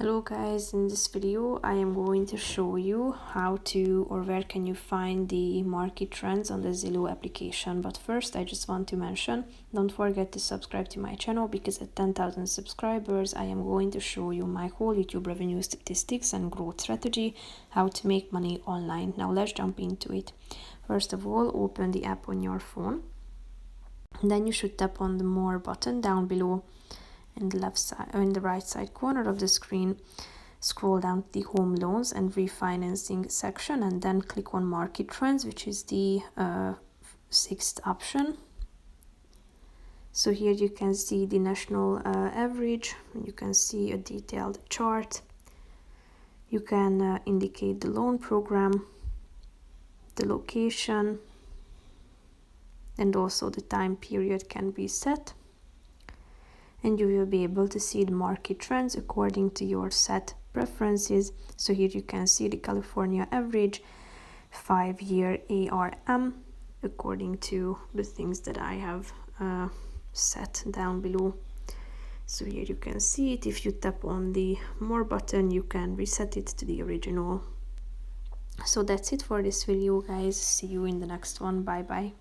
Hello guys, in this video I am going to show you how to or where can you find the market trends on the Zillow application. But first I just want to mention, don't forget to subscribe to my channel because at 10,000 subscribers I am going to show you my whole YouTube revenue statistics and growth strategy, how to make money online. Now let's jump into it. First of all, open the app on your phone. Then you should tap on the More button down below in the left side or in the right side corner of the screen. Scroll down to the home loans and refinancing section and then click on market trends, which is the sixth option. So here you can see the national average, you can see a detailed chart, you can indicate the loan program, the location, and also the time period can be set. And you will be able to see the market trends according to your set preferences. So here you can see the California average, 5-year ARM, according to the things that I have set down below. So here you can see it. If you tap on the More button, you can reset it to the original. So that's it for this video, guys. See you in the next one. Bye bye.